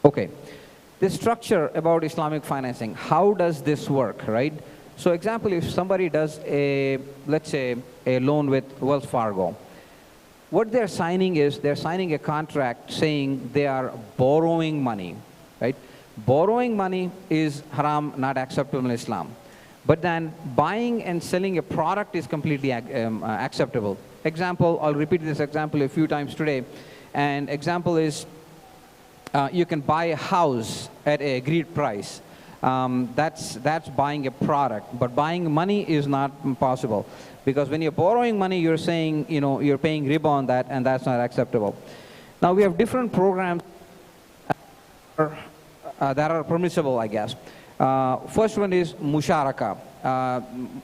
Okay, the structure about Islamic financing, how does this work, right? So example, if somebody does a, let's say, a loan with Wells Fargo, what they're signing is they're signing a contract saying they are borrowing money, right? Borrowing money is haram, not acceptable in Islam. But then buying and selling a product is completely acceptable. Example, I'll repeat this example a few times today. And example is, you can buy a house at a agreed price. That's buying a product. But buying money is not possible. Because when you're borrowing money, you're saying, you're paying riba on that, and that's not acceptable. Now, we have different programs that are permissible, I guess. First one is musharaka,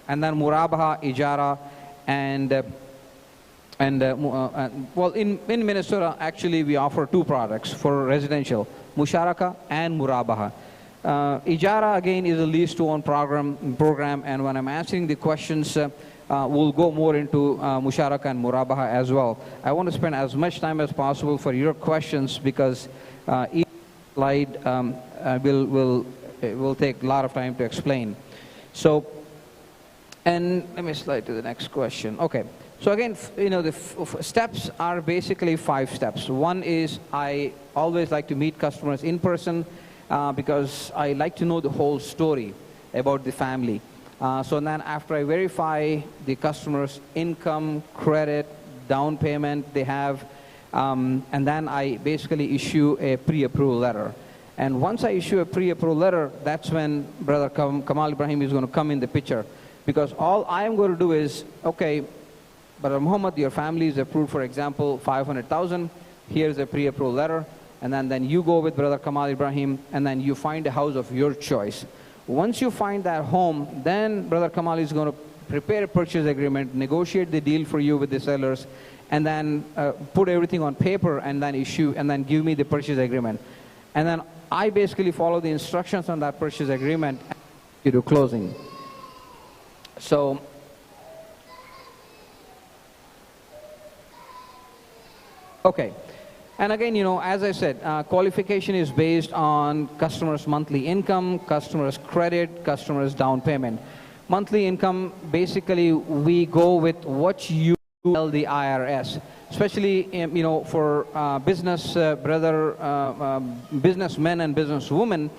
and then murabaha, ijara, well, in Minnesota, actually, we offer two products for residential, musharaka and murabaha. Ijara, again, is a lease-to-own program, and when I'm answering the questions, we'll go more into musharaka and murabaha as well. I want to spend as much time as possible for your questions because each slide will take a lot of time to explain. So, and let me slide to the next question. Okay. So again, the steps are basically 5 steps. One is I always like to meet customers in person because I like to know the whole story about the family. So then after I verify the customer's income, credit, down payment they have, and then I basically issue a pre-approval letter. And once I issue a pre-approval letter, that's when Brother Kamal Ibrahim is going to come in the picture. Because all I am going to do is, okay, Brother Muhammad, your family is approved, for example, 500,000. Here's a pre-approval letter. And then you go with Brother Kamal Ibrahim, and then you find a house of your choice. Once you find that home, then Brother Kamal is going to prepare a purchase agreement, negotiate the deal for you with the sellers, and then put everything on paper, and then issue, and then give me the purchase agreement. And then I basically follow the instructions on that purchase agreement and do closing. So, okay. And again, as I said, qualification is based on customer's monthly income, customer's credit, customer's down payment. Monthly income, basically, we go with what you tell the IRS, especially, for businessmen and businesswomen.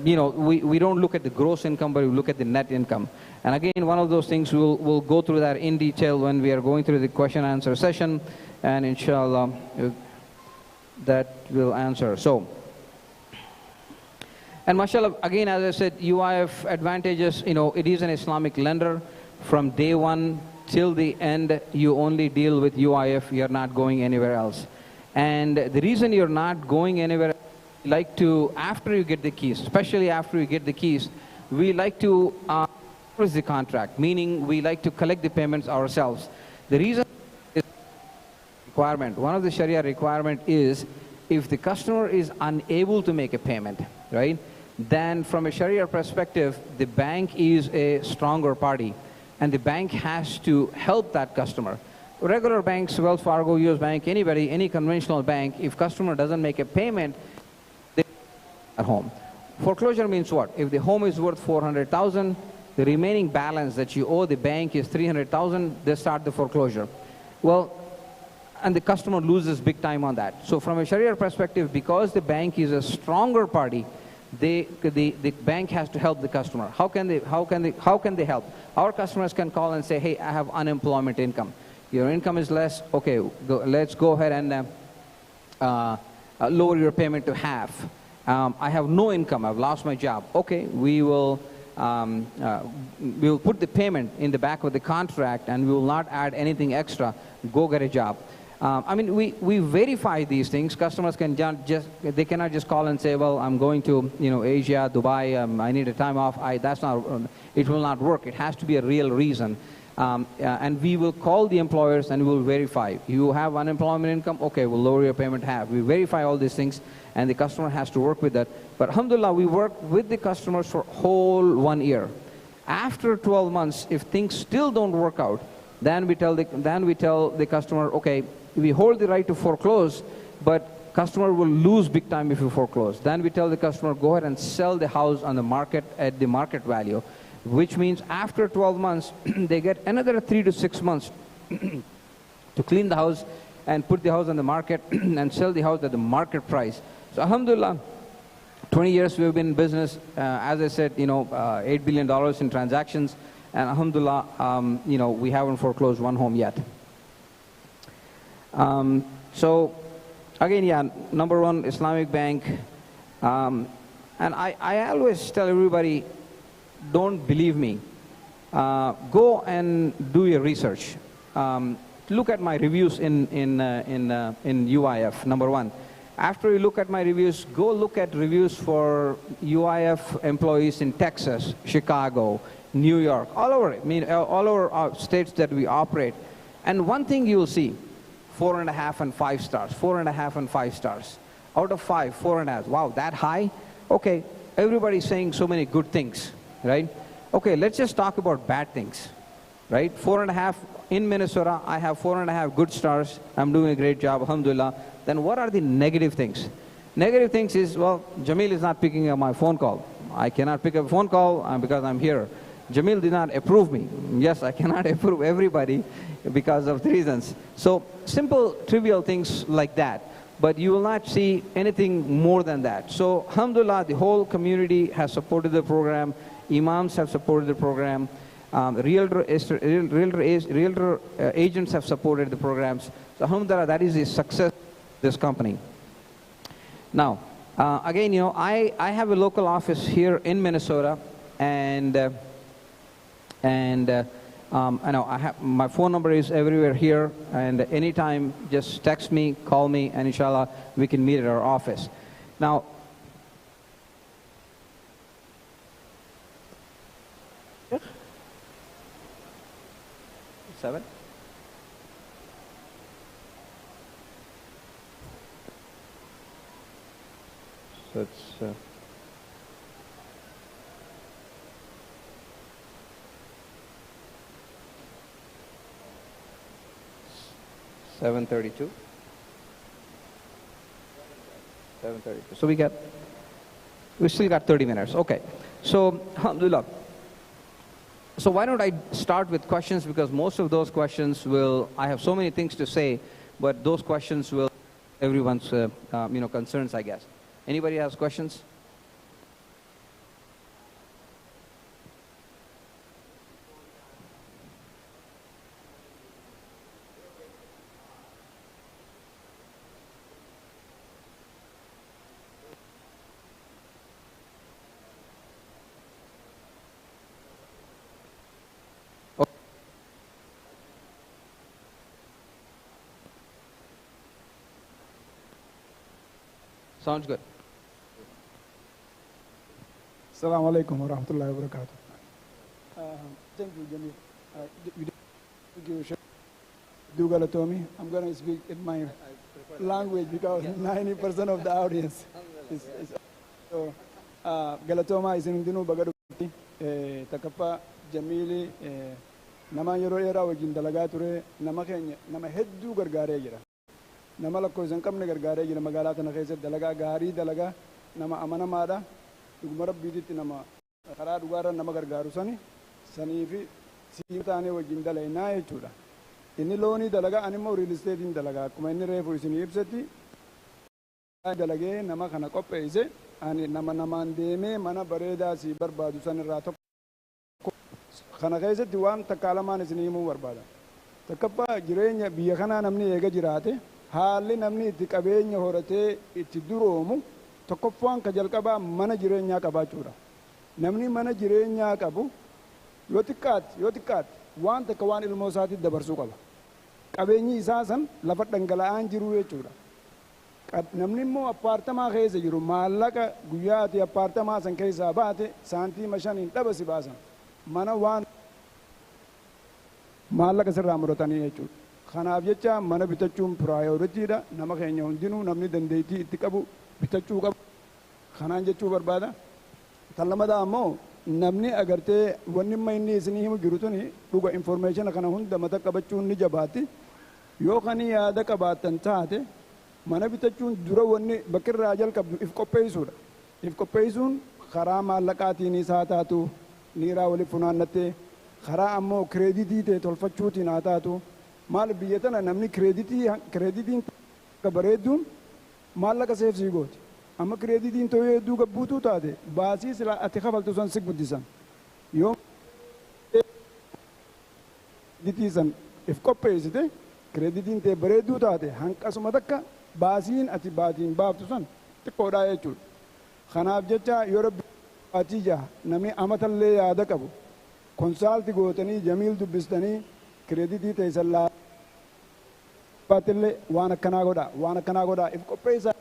We don't look at the gross income, but we look at the net income. And again, one of those things, we'll go through that in detail when we are going through the question and answer session. And inshallah, that will answer. So, and mashallah, again, as I said, UIF advantages, it is an Islamic lender. From day one till the end, you only deal with UIF. You're not going anywhere else. And the reason you're not going anywhere, like to, after you get the keys, especially after you get the keys, we like to close the contract, meaning we like to collect the payments ourselves. The reason is requirement. One of the Sharia requirement is if the customer is unable to make a payment, right, then from a Sharia perspective, the bank is a stronger party, and the bank has to help that customer. Regular banks, Wells Fargo, US Bank, anybody, any conventional bank, if customer doesn't make a payment, they at home. Foreclosure means what? If the home is worth 400,000, the remaining balance that you owe the bank is 300,000, they start the foreclosure. Well, and the customer loses big time on that. So from a Sharia perspective, because the bank is a stronger party, the bank has to help the customer. How can they help? Our customers can call and say, hey, I have unemployment income. Your income is less, okay, let's go ahead and lower your payment to half. I have no income, I've lost my job. Okay, we'll put the payment in the back of the contract and we will not add anything extra. Go get a job. I mean, we verify these things. Customers can they cannot just call and say, well, I'm going to, Asia, Dubai, I need a time off. It will not work. It has to be a real reason. And we will call the employers and we will verify. You have unemployment income? Okay, we'll lower your payment half. We verify all these things and the customer has to work with that. But alhamdulillah, we work with the customers for whole 1 year. After 12 months, if things still don't work out, then we tell the customer, okay, we hold the right to foreclose, but customer will lose big time if you foreclose. Then we tell the customer, go ahead and sell the house on the market at the market value, which means after 12 months, they get another 3 to 6 months to clean the house and put the house on the market and sell the house at the market price. So alhamdulillah, 20 years we've been in business. As I said, $8 billion in transactions, and alhamdulillah, we haven't foreclosed one home yet. So again, yeah, number one, Islamic bank. And I always tell everybody, don't believe me. Go and do your research. Look at my reviews in UIF, number one. After you look at my reviews, go look at reviews for UIF employees in Texas, Chicago, New York, all over. I mean, all over our states that we operate. And one thing you'll see, 4.5 and 5 stars, 4.5 and 5 stars. Out of 5, 4.5. Wow, that high? Okay, everybody's saying so many good things, right? Okay, let's just talk about bad things, right? 4.5 in Minnesota, I have 4.5 good stars. I'm doing a great job, alhamdulillah. Then what are the negative things? Negative things is, well, Jamil is not picking up my phone call. I cannot pick up a phone call because I'm here. Jamil did not approve me. Yes, I cannot approve everybody because of the reasons. So simple, trivial things like that. But you will not see anything more than that. So alhamdulillah, the whole community has supported the program. Imams have supported the program. Realtor agents have supported the programs. So alhamdulillah, that is the success of this company. Now, again, I have a local office here in Minnesota, and I have, my phone number is everywhere here, and anytime just text me, call me, and inshallah we can meet at our office. Now, seven. So it's 7:32. 7:32. So we still got 30 minutes. Okay. So alhamdulillah. So why don't I start with questions, because most of those questions I have so many things to say, but those questions will everyone's concerns, I guess. Anybody has questions? Sounds good. Assalamu alaikum wa rahmatullahi wa barakatuh. Thank you, Jamil. Do Galatomi. I'm going to speak in my language because 90% of the audience is so. Galatoma is in Dinu Bagaduti, Takapa, Jamili, Nama Yoroera, Wajin Dalagature, Namakenya, Nama Hedu Gargaregira. Nama lakko isan kamne gargaare jira magaalaa na keessatti dalagaa gaarii dalagaa nama amanamaadha dhuguma rabbiitti nama karaa dhugaarra nama gargaaru sanii fi siitaanee wajjin dalaynaa jechuudha. Inni loonii dalagaa ani immoo real estate dalagaa akkuma inni reefu isinii ibsatti dalagee nama kana qopheesse ani namaan deemee mana bareedaa si barbaadu sanirraa tokko kana keessatti waan takkaalamaan isinii himuu barbaada. Takkaffaa jireenya biyya kanaa namni eega jiraate haalli namni itti qabeenya horatee itti duroomu tokkoffaan ka jalqabaa mana jireenyaa qabaachuudha. Namni mana jireenyaa qabu yoo xiqqaate waan takka waan ilmoo isaatiif dabarsuu qaba. Qabeenyi isaa san lafa dhangala'aan jiru jechuudha. Namni immoo appaartamaa keessa jiru maallaqa guyyaati appaartamaa san keessaa baate saantiima 5 dhaba si baasan mana waan maallaqa sirraa muratanii jechuudha. Kanaaf jecha mana bitachuun prioritiidha. Nama keenya hundinuu namni dandeettii itti qabu bitachuu qabu. Kanaan jechuu barbaada. Tan lammataa ammoo namni agartee wanni inni isinii himu jiru tuni dhuga information kana hunda mata qabachuun ni jabaatti. Yoo kan yaada qabaattan taate mana bitachuun dura wanni bakirraa jalqabdu if qopheessuudha. If qopheessuun karaa maallaqaatiin haa taatu niiraa waliif funaannattee karaa ammoo kireeditii ta'e tolfachuutiin haa taatu maal biyya tana namni kireeditiin bareedduun maallaqa seefsii gooti. Amma kireeditiin ta'uu hedduu gabbuutuu taate baasii silaa ati kafaltu san si guddisan. Yoo kireeditii san if qopheessite kireeditiin ta'e bareedduu taate hanqasuma takka baasiin ati baatiin baaftu san xiqqoodhaa jechuudha. Kanaaf jecha yoo rabbi baatii jaha namni amatallee yaada qabu konsaalti gootanii jamiil dubbistanii kireeditii ta'e san laafatillee waan akkanaa godhaa if qopheessaa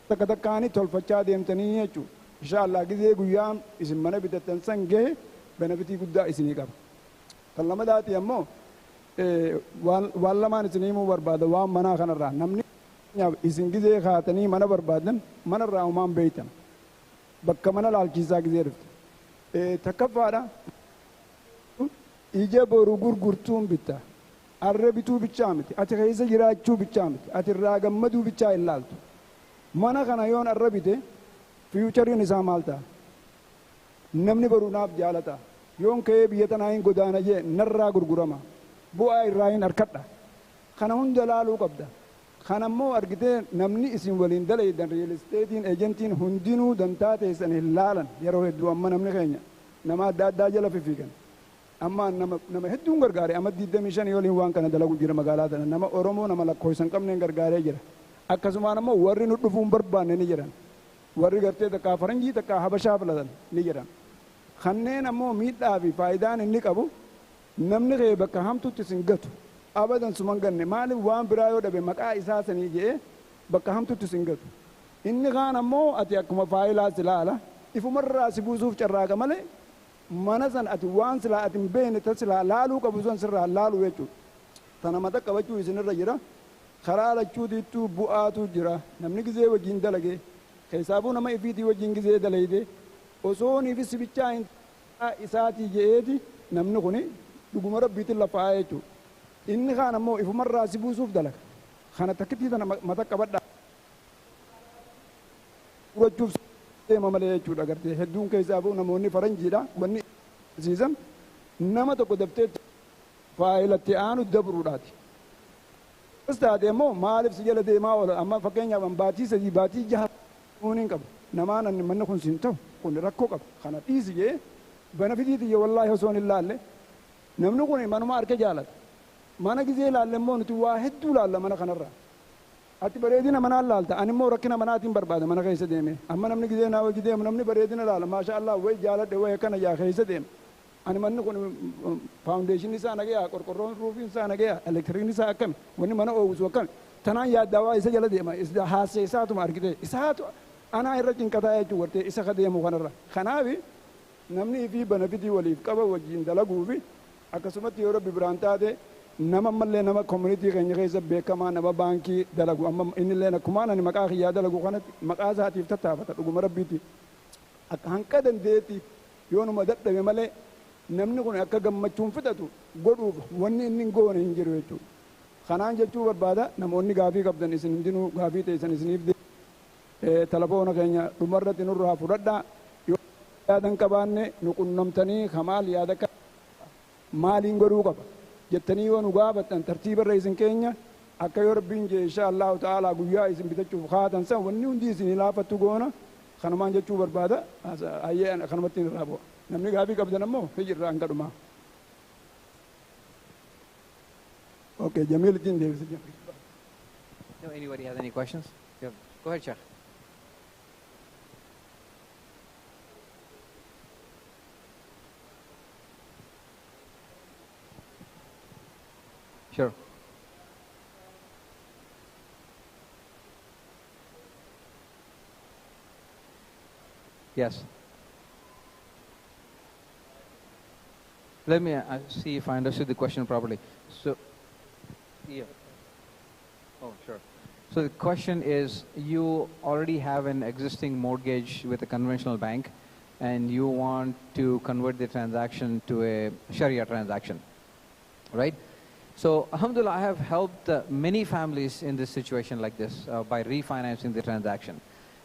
takka takkaanii tolfachaa deemtanii jechuudha. Inshaallah gizee guyyaan isin mana bitattan san gahe benefitii guddaa isinii qaba. Kan lamadaati ammoo waan lamaan isinii himuu barbaada waan manaa kanarraa namni isin gizee kaatanii mana barbaadan manarraa umaan beeytan bakka mana laalchiisaa gizee dhufte. Takkaffaadha ija boru gurgurtuun bitta arra bituu bichaa miti ati keessa jiraachuu bichaa miti ati irraa gammaduu bichaa hin laaltu. Mana kana yoon arra bite fiyuuchariin isaa maal ta'a? Namni baruu naaf jaalata. Yoon ka'ee biyya tanaa hin godaana jee narraa gurgurama. Bu'aa irraa hin harkadha. Kana hunda laaluu qabda. Kanammoo argitee namni isin waliin dalaydan riil isteetiin eejentiin hundinuu dantaa teessan hin laalan yeroo hedduu amma namni keenya nama adda addaa jala fifiigan. Amma nama hedduun gargaare amma 25 waliin waan kana dalagu jira magaalaa tana nama Oromoo nama lakkoofsan qabneen gargaaree jira. Akkasumaan ammoo warri nu dhufuun barbaanne ni jiran. Warri gartee takkaa faranjii takkaa habashaa filatan ni jiran. Kanneen ammoo miidhaa fi faayidaan inni qabu namni kee bakka hamtuutti isin gatu. Abadan suman ganne maaliif waan biraa yoo dhabe maqaa isaa sanii jedhee bakka hamtuutti isin gatu. Inni kaan ammoo ati akkuma faayilaa silaala ifumarraa si buusuuf carraaqa malee mana san ati waan silaa ati hin beekne ta silaa laaluu qabu san sirraa laaluu jechuudha. Tana mata qabachuu isinirra jira. Karaa lachuutiittuu bu'aatu jira. Namni gizee wajjin dalage keessaafuu nama ifiitii wajjin gizee dalayde osoo niifis bichaa hin isaatii jedheeti namni kuni dhuguma rabbiitiin lafaa jechuudha. Inni kaan ammoo ifumarraa si buusuuf dalaga. Kana takkittii tana mata qabadhaa. Furachuuf deema malee jechuudha gartee hedduun keessaafuu namoonni faranjiidha wanni siisan nama tokko dabtee faayilatti aanu dabruudhaati. Taate ammoo maaliif si jala deemaa oola amma fakkeenyaaf baatii sadii baatii jaha hin qabu namaan anni manni kun siin ta'u kun rakkoo qaba kana dhiisi jee benefitii tiyya wallaahi osoo hin laalle namni kun manuma harka jaalata mana gizee laalle immoo nuti waa hedduu laalla mana kanarraa ati bareedina manaan laalta ani immoo rakkina manaatiin barbaada mana keessa deeme amma namni gizee naa wajji deemu namni bareedina laala maasha Allah way jaaladhe way kana yaa keessa deema ani manni kun faawundeeshinii isaa nagaya qorqorroon ruufiin isaa nagaya elektiriikni isaa akkami wanni mana oowwisu akkami tanaan yaaddaawaa isa jala deema haasee isaatuma argite isaatu anaa irra cinqataa jechuu wartee isa ka deemu kanarra kanaafi namni fi benefitii waliif qaba wajjin dalaguufi akkasumatti yoo rabbi biraan taate nama ammallee nama community keenya keessa beekamaa nama baankii dalagu amma innillee akkumaan ani maqaa kiyyaa dalagu kanatti maqaa isaatiif tattaafata dhuguma rabbiiti akka hanqa dandeetti yoo numa dadhabe malee namni kun akka gammachuun fixatu godhuuf wanni inni goone hin jiru jechuudha. Kanaan jechuu barbaada namoonni gaafii qabdan isin hundinuu gaafii teessan isiniif telefoona keenya dhumarratti nurraa fudhadhaa yoo yaadan qabaanne nu qunnamtanii kamaal yaada maaliin godhuu qaba jettanii yoo nu gaafattan tartiibarra isin keenya akka yoo rabbiin jee insha Allahu ta'ala guyyaa isin bitachuuf kaatan san wanni hundi isinii laafattu goona kanumaan jechuu barbaada ayyee kanumatti irraa bu'a. Namni gaafii qabdan ammoo hijirraa hanga dhumaa. Okay, Jamil ittiin deebise. No, anybody has any questions? Yeah. Go ahead, Sheikh. Sure. Yes. Let me see if I understood the question properly. So, yeah. Oh, sure. So the question is, you already have an existing mortgage with a conventional bank, and you want to convert the transaction to a Sharia transaction, right? So, alhamdulillah, I have helped many families in this situation like this by refinancing the transaction.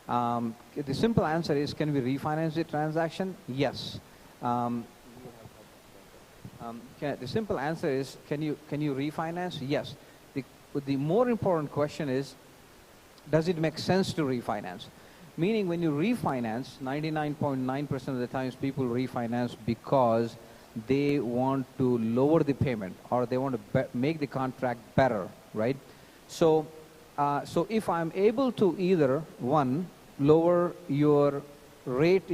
The simple answer is, can we refinance the transaction? Yes. The simple answer is, can you refinance? Yes. The more important question is, does it make sense to refinance? Meaning, when you refinance, 99.9% of the times people refinance because they want to lower the payment, or they want to make the contract better, right? So, so if I'm able to either, one, lower your rate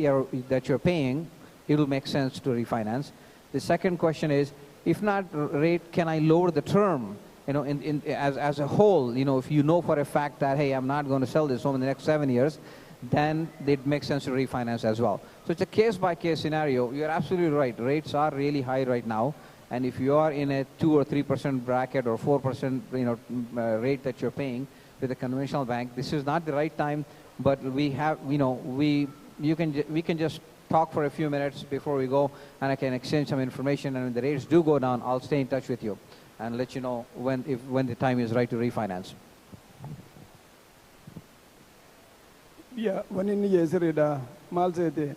that you're paying, it will make sense to refinance. The second question is, if not rate, can I lower the term? You know, as a whole, you know, if you know for a fact that, hey, I'm not going to sell this home in the next 7 years, then it makes sense to refinance as well. So it's a case-by-case scenario. You're absolutely right. Rates are really high right now, and if you are in a 2 or 3% bracket or 4%, you know, rate that you're paying with a conventional bank, this is not the right time. But we have, you know, we can just talk for a few minutes before we go, and I can exchange some information. And when the rates do go down, I'll stay in touch with you and let you know when the time is right to refinance. Yeah, when in the Yesrida, Malzete,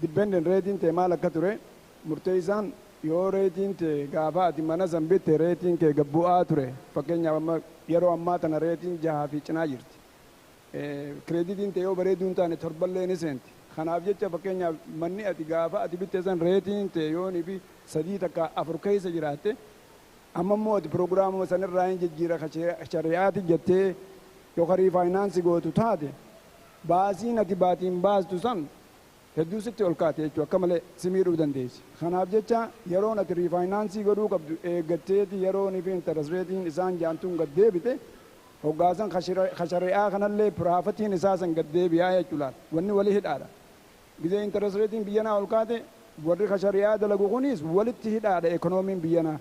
dependent rating te Malakature, Murtezan, your rating te Gava, the Manazan bit rating ke Gabuature, Fakenya Yero Amatan rating Jahavi Chanajit. Credit in te overredunta and Torbal innocent. Hanavja Fakenya money at the Gava, at the Bitezan rating te Yonibi, Sadita Afrokasa Girate. Amamo the program was an range Gira Chariati Jate, Yokari finance go to Tade. Bazin at the batin baz to sun. Hedusit Olkate to a Kamale Simiru than this. Hanabjecha, Yaron at the refinancing Goruk of Gate, Yaron event as rating is an Jantunga Debite, Ogazan Hasharia Hanale, Prafatin is as and Gadebia Tulat, when you will hit Ada. With the interest rating Biana Olkate, what Hasharia de Lagonis, will it hit Ada economy Biana?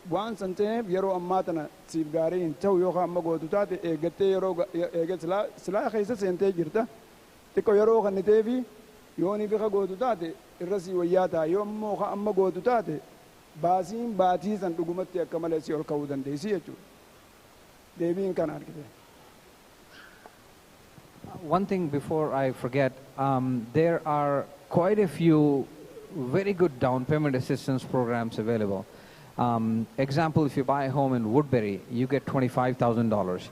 Once and ten, Yero Amatana, Sivgari, and Tau Yoha Mago to Tate, Gatero, Slaha, and Tegirta, Tecoyero and Netevi, Yoni Vika go to Tate, Irasi Yata, Yomoha Amago to Tate, Bazin, Batis, and Dugumati Kamalas your code and they see it too. They being Canada. One thing before I forget, there are quite a few very good down payment assistance programs available. Example, if you buy a home in Woodbury, you get $25,000.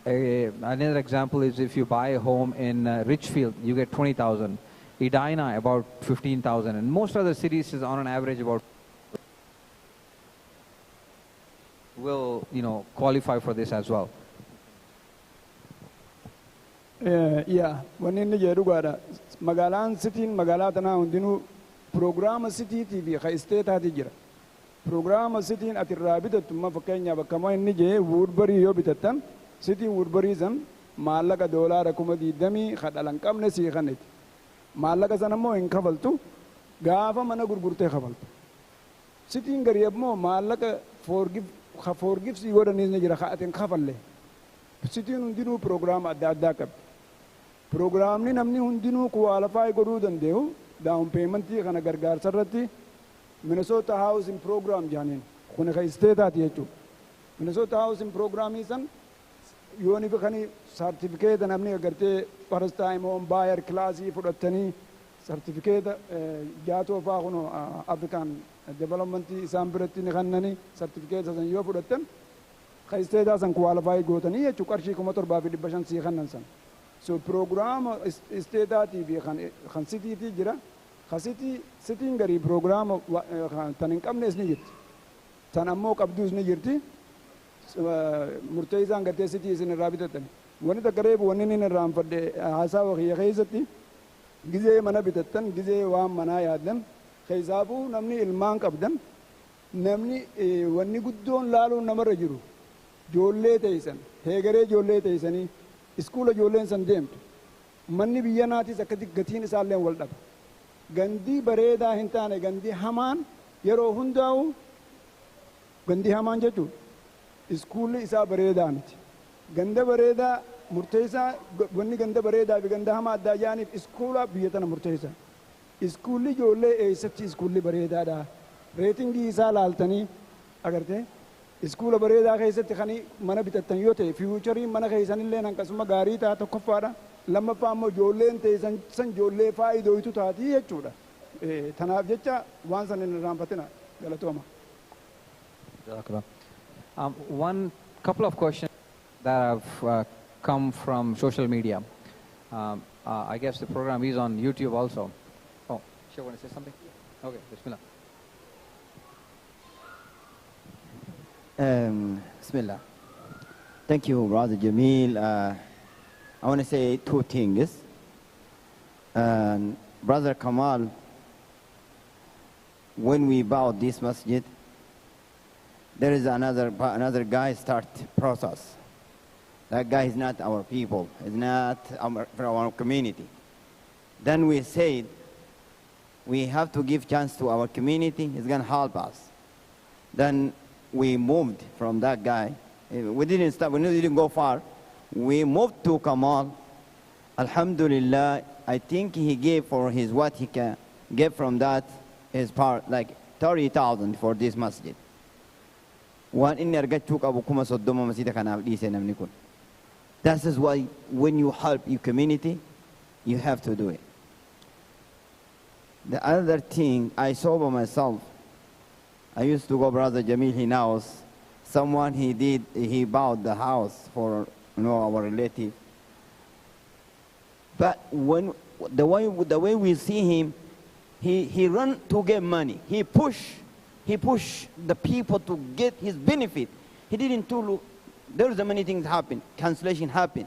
Another example is if you buy a home in Richfield, you get $20,000. Edina, about $15,000. And most other cities is on an average about will, you know, qualify for this as well. Yeah, when in the Yerugada, Magalan City, Magalatana, Undinu, program City TV, State Hadigira. Program sitting at the rabbit to Mafakanya, Bakama Nije, Woodbury Yobitatan, City Woodburyism, Malaga Dollar, Comedy Demi, Hadalan Nesi Hanet. Malaga Zanamo in Cavaltu, Gava Managurte Haval. Sitting Gariabmo, Malaga forgives you and Nijarahat and Cavalle. Sitting Undinu program at that Dakap. Program Ninamni Undinu qualify Gorudan Deo, down payment, Hanagar Sarati. Minnesota Housing Program Janin, Kunaka State at Yetu. Minnesota Housing Program is an Univacani certificate and Amni Garte, first time home buyer class for the Tani certificate, Gato Fahuno, African Development, Sambratin Hanani, certificates as a year for the Ten. Kai State as and qualified Gotani, Chukashi Komotor Bavi Bashan Sihanansan. So program State at Han City Gira. Khasiti sitting gari program taninkam nes nigit tanammo qabdus nigirti murtaizan gate city is in rabitatan wani ta gareb wani ne ram fadde hasa wa khayzati gize mana bitatan gize wa mana yadan khayzabu namni ilman qabdan namni wani guddon lalu namara jiru jolle taysan hegare jolle taysani iskula jolle san demt manni biyanati zakati gatin isalen waldab Gandhi Bareda Hintane, Gandhi Haman, Yero Hundau, Gandhi Haman Jatu. School is a Baredan. Ganda Bareda, Murtesa, when Ganda Bareda, Ganda Hamad Dayani, school of Vietnam Murtesa. School Jole a such school Bareda, rating is Al Altani, agartee iskuula bareedaa keessatti kan mana bitattan yoo ta'e fiiwucharii mana keessanillee akkasuma gaarii ta'a tokkoffaadha lammaffaa immoo ijoolleen teessan san ijoollee faayidoitu taati jechuudha tanaaf jecha waan san hin irraanfatina galatooma. One couple of questions that have come from social media. I guess the program is on YouTube also. Oh, sure, want to say something? Okay, Bismillah. Bismillah. Thank you, Brother Jamil. I want to say two things. Brother Kamal, when we bought this masjid, there is another guy start process. That guy is not our people. It's not for our community. Then we said, we have to give chance to our community. It's going to help us. Then we moved from that guy. We didn't stop. We didn't go far. We moved to Kamal. Alhamdulillah, I think he gave for his what he can get from that his part, like 30,000 for this masjid. One in argachuu qabu kuma soddoma masjida kanaaf dhiise namni kun. That is why when you help your community, you have to do it. The other thing I saw by myself, I used to go, Brother Jamil, he knows, someone he bought the house for our relative. But when the way we see him, he run to get money. He push the people to get his benefit. He didn't look. There is many things happen. Cancellation happened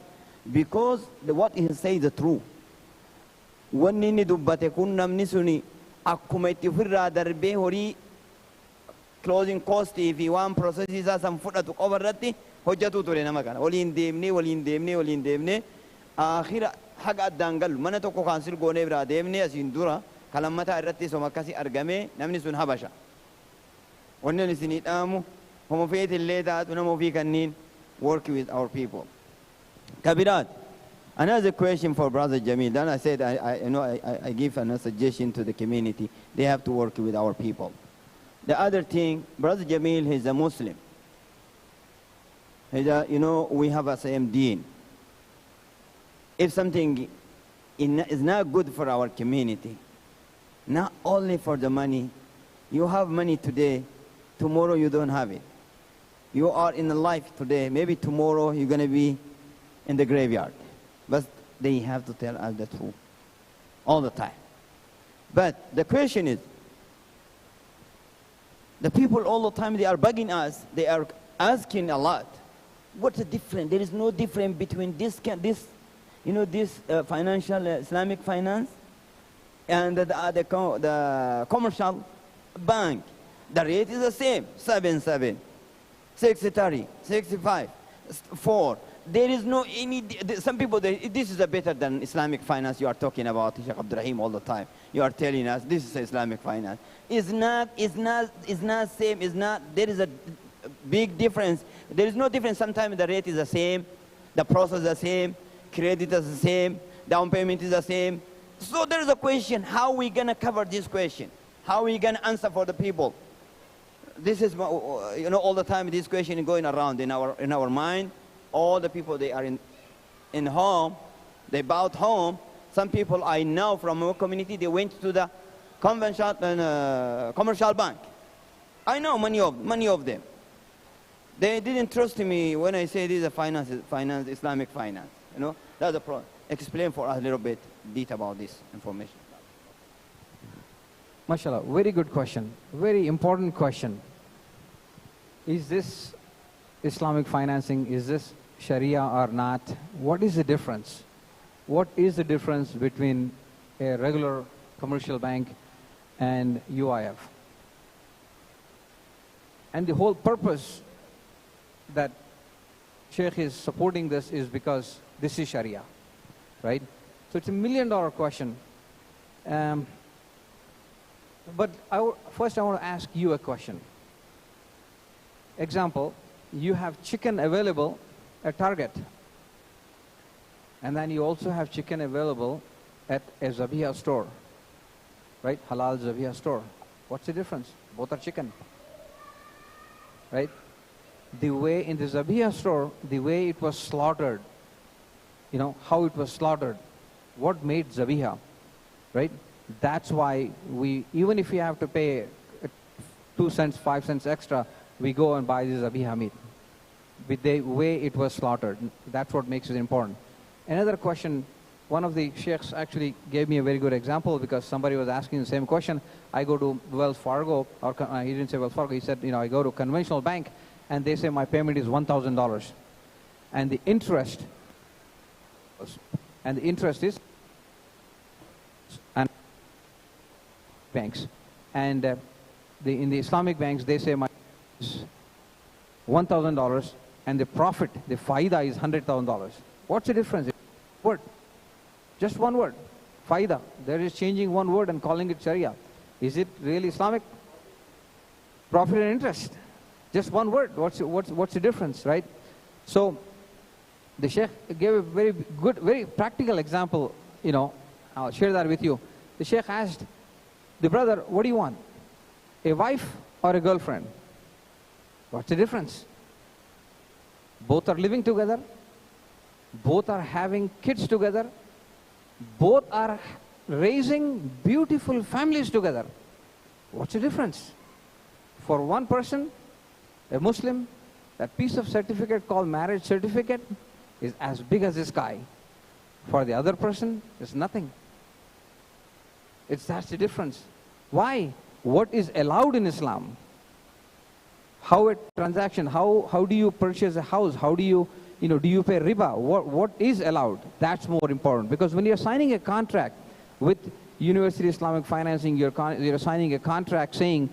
because what he say is the truth. When inni dubbate kun namni suni akkuma itti ofirraa darbee horii closing cost fi waan process isaa san fudhatu qofa irratti hojjetu ture nama kana. Waliin deemnee akhira haga addaan galu mana tokko kaansil goonee biraa deemnee asiin dura kalammataa irratti soma akkasii argamee namni sun habasha. Wannan isinii dhaamu homo feetillee taatu nama ofii kanniin work with our people. Kabirat, another question for Brother Jamil. Then I said I give a suggestion to the community. They have to work with our people. The other thing, Brother Jamil, he's a Muslim. We have a same deen. If something is not good for our community, not only for the money, you have money today, tomorrow you don't have it. You are in the life today, maybe tomorrow you're going to be in the graveyard. But they have to tell us the truth all the time. But the question is, the people all the time, they are bugging us, they are asking a lot. What's the difference? There is no difference between this financial, Islamic finance and the commercial bank. The rate is the same, 7, 60, 65, 4. There is no any, some people, this is a better than Islamic finance you are talking about, Sheikh Abdurrahim, all the time. You are telling us this is Islamic finance. It's not same, there is a big difference. There is no difference. Sometimes the rate is the same, the process is the same, credit is the same, down payment is the same. So there is a question, how are we going to cover this question? How are we going to answer for the people? This is, all the time this question is going around in our mind. All the people, they are in home, they bought home. Some people I know from our community, they went to the conventional and commercial bank. I know many of them. They didn't trust me when I say this is a finance, Islamic finance. That's the problem. Explain for us a little bit about this information. MashaAllah, very good question. Very important question. Is this Islamic financing, is this Sharia or not? What is the difference? What is the difference between a regular commercial bank and UIF? And the whole purpose that Sheikh is supporting this is because this is Sharia, right? So it's $1 million question. But first I want to ask you a question. Example, you have chicken available at Target. And then you also have chicken available at a Zabiha store, right? Halal Zabiha store. What's the difference? Both are chicken. right? The way in the Zabiha store, the way it was slaughtered, you know, how it was slaughtered, what made Zabiha, right? That's why we, even if we have to pay 2 cents, 5 cents extra, we go and buy the Zabiha meat. With the way it was slaughtered, that's what makes it important. Another question, one of the sheikhs actually gave me a very good example because somebody was asking the same question. I go to Wells Fargo, or he didn't say Wells Fargo, he said, you know, I go to a conventional bank and they say my payment is $1,000. And the interest is and banks. And in the Islamic banks, they say my is $1,000 and the profit, the faida is $100,000. What's the difference? Word. Just one word. Faida. There is changing one word and calling it Sharia. Is it really Islamic? Profit and interest. Just one word. What's the difference, right? So the Sheikh gave a very good, very practical example, you know. I'll share that with you. The Sheikh asked the brother, what do you want? A wife or a girlfriend? What's the difference? Both are living together. Both are having kids together. Both are raising beautiful families together. What's the difference? For one person, a Muslim, that piece of certificate called marriage certificate is as big as the sky. For the other person, it's nothing. That's the difference. Why? What is allowed in Islam? How a transaction, how do you purchase a house? How do you pay riba? What is allowed? That's more important. Because when you're signing a contract with University Islamic Financing, you're signing a contract saying,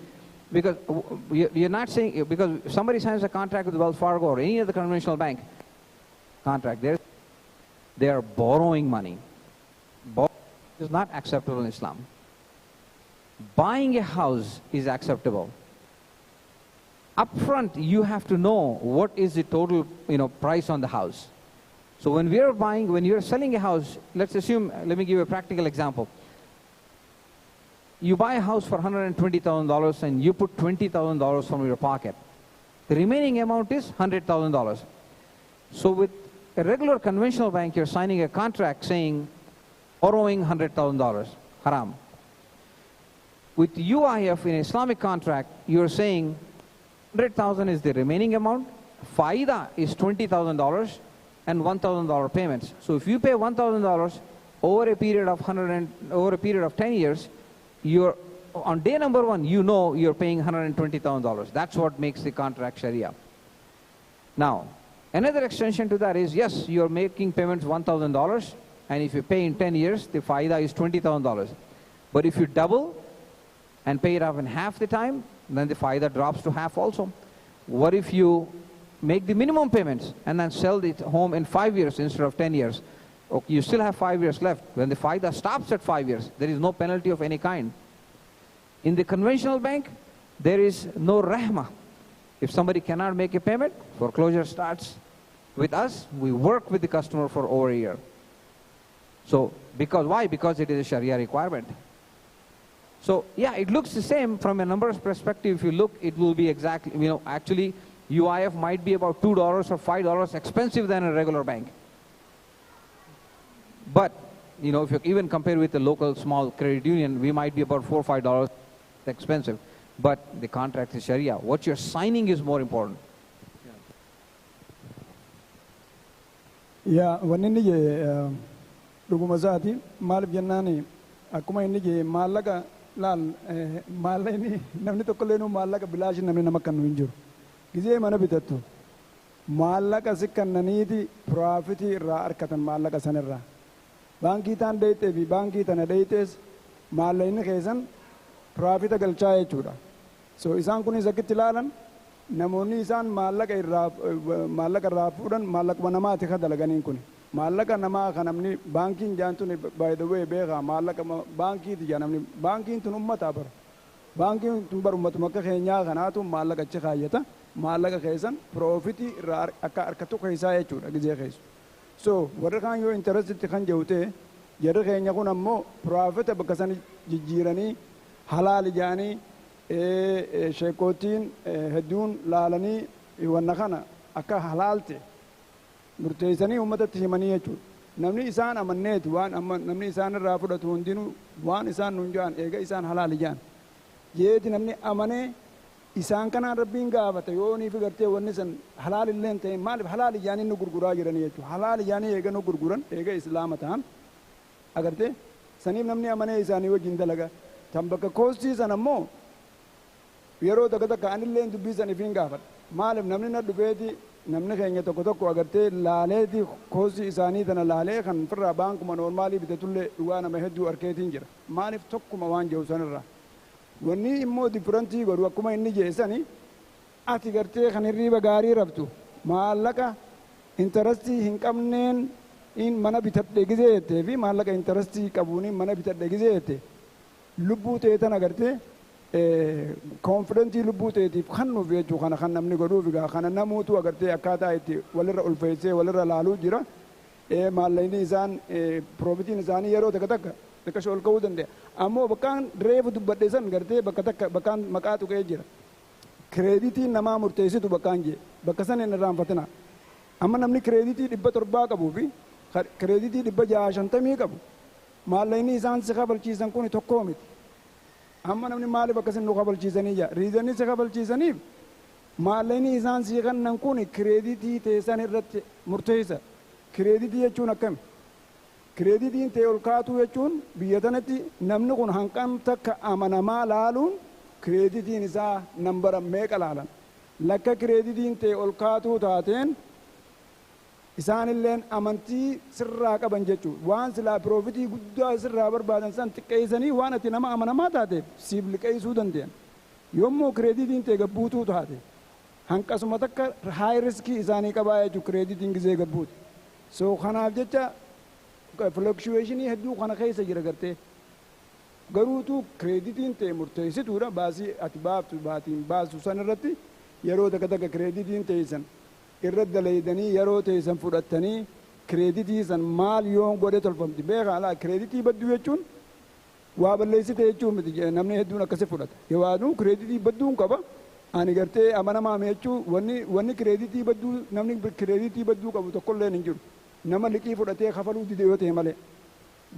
because you're not saying, because if somebody signs a contract with Wells Fargo or any other conventional bank, contract, they are borrowing money. Borrowing is not acceptable in Islam. Buying a house is acceptable. Upfront, you have to know what is the total, price on the house. So when you're selling a house, let's assume, let me give you a practical example. You buy a house for $120,000 and you put $20,000 from your pocket. The remaining amount is $100,000. So with a regular conventional bank, you're signing a contract saying borrowing $100,000, haram. With UIF in Islamic contract, you're saying $100,000 is the remaining amount, faida is $20,000 and $1,000 payments. So if you pay $1,000 over a period of 10 years, on day number 1, you're paying $120,000. That's what makes the contract Sharia. Now, another extension to that is, yes, you're making payments $1,000, and if you pay in 10 years, the faida is $20,000. But if you double and pay it off in half the time, then the faida drops to half also. What if you make the minimum payments and then sell the home in 5 years instead of 10 years? Okay, you still have 5 years left. When the faida stops at 5 years, there is no penalty of any kind. In the conventional bank, there is no rahmah. If somebody cannot make a payment, foreclosure starts. With us, we work with the customer for over a year. So, why? Because it is a Sharia requirement. So, yeah, it looks the same from a numbers perspective. If you look, it will be exactly, actually, UIF might be about $2 or $5 expensive than a regular bank. But, if you even compare with the local small credit union, we might be about $4 or $5 expensive. But the contract is Sharia. What you're signing is more important. Yeah, when in the Rugumazati, Malib Yanani, Akuma in the Malaga. Lal malini namni tokko leenu maallaqa bilaashi namni nama kannu hin jiru gizee mana bitattu maallaqa sikkannaniiti piraafitii irraa arkatan maallaqa sanirraa baankii taan deeytee fi baankii tana deeytees maallaqni keessan piraafita galchaa jechuudha. So isaan kunis akkitti ilaalan namoonni isaan maallaqa irraa fuudhan maallaquma namaati ka dalaganiin kun. Maallaqa namaa kan namni baankiin jaantun by the way beekaa maallaqa baankiiti jaa namni baankiin tun ummataa bara baankiin tun bara ummatuma akka keenyaa kanaatu maallaqa achi kaayyata maallaqa keessan piroofitii irraa akka harkatu keessaa jechuudha gizee keessu. So warri kaan yoo intarestitti kan jeewtee jarri keenya kun ammoo piraafita bakka san jijjiiranii halaali jaanii sheekootiin hedduun laalanii wanna kana akka halaalte murteessanii uummatatti himanii jechuudha. Namni isaan amanneeti waan namni isaan irraa fudhatu hundinuu waan isaan nuun ja'an eega isaan halaali ja'an. Jeeti namni amanee isaan kanaan rabbiin gaafata yoo niif gartee wanni san halaal illee ta'e maaliif halaali jaanii nu gurguraa jiranii jechuudha. Halaali jaanii eega nu gurguran eega islaama ta'an agartee saniif namni amanee isaanii wajjin dalaga. Tan bakka koostii san ammoo yeroo takka takka anillee dubbii san ifiin gaafadha. Maaliif namni na dhufeeti namni keenya tokko tokko agartee laaleeti koostii isaanii tana laalee kan firraa baankuma noormaalii bitatullee dhugaa nama hedduu arkeetiin jira. Maaliif tokkuma waan jiru sanirraa. Wanni immoo differentii godhu akkuma inni jeessani ati gartee kan hirriiba gaarii rabtu maallaqa intarastii hin qabneen in mana bitadhe gizee jettee fi maallaqa intarastii qabuun mana bitadhe gizee jette lubbuu ta'e tana gartee konfidentii lubbuu ta'eetiif kan nuuf jechuu kana kan namni godhuuf egaa kana namuutu agartee akkaataa itti walirra ulfeessee walirra laaluu jira maallaqni isaan piroofitiin isaanii yeroo takka takka xiqqasho ol ka'uu danda'a. Ammoo bakkaan reefu dubbadhe san gartee bakka takka bakkaan maqaa tuqee jira. Kireeditiin namaa murteessitu bakkaan jee bakka san hin irraanfatina. Amma namni kireeditii 700 qabuu fi kireeditii 650 qabu maallaqni isaan si kabalchiisan kun tokkoo miti. Amma namni maaliif akkasin nu kabalchiisanii jira? Riizanii si kabalchiisaniif maallaqni isaan si kannan kun kireeditii teessan irratti murteessa. Kireeditii jechuun akkami? Kireeditiin ta'e ol kaatu jechuun biyya tanatti namni kun hanqam takka amanamaa laaluun kireeditiin isaa nambara meeqa laalan. Lakka kireeditiin ta'e ol kaatuu taateen isaanilleen amantii sirraa qaban jechuudha. Waan silaa piroofitii guddaa sirraa barbaadan san xiqqeessanii waan ati nama amanamaa taateef siif liqeessuu danda'an. Yommuu kireeditiin ta'e gabbuutuu taate hanqasuma takka haay riskii isaanii qabaa jechuudha kireeditiin gizee gabbuuti. So kanaaf jecha fluctuationii hedduu kana keessa jira gartee garuutu kireeditiin ta'e murteessituudha baasii ati baaftu baatiin baasu san irratti yeroo takka takka kireeditiin ta'e san irra dalaydanii yeroo ta'e san fudhattanii kireeditii san maal yoon godhe tolfamti beekaa laa kireeditii badduu jechuun waa balleessite jechuun miti namni hedduun akkasi fudhata yawaaduu kireeditii badduun qaba ani gartee amanamaa jechuu wanni kireeditii badduu namni kireeditii badduu qabu tokkolleen hin jiru. Nama liqii fudhatee kafaluu dide yoo ta'e malee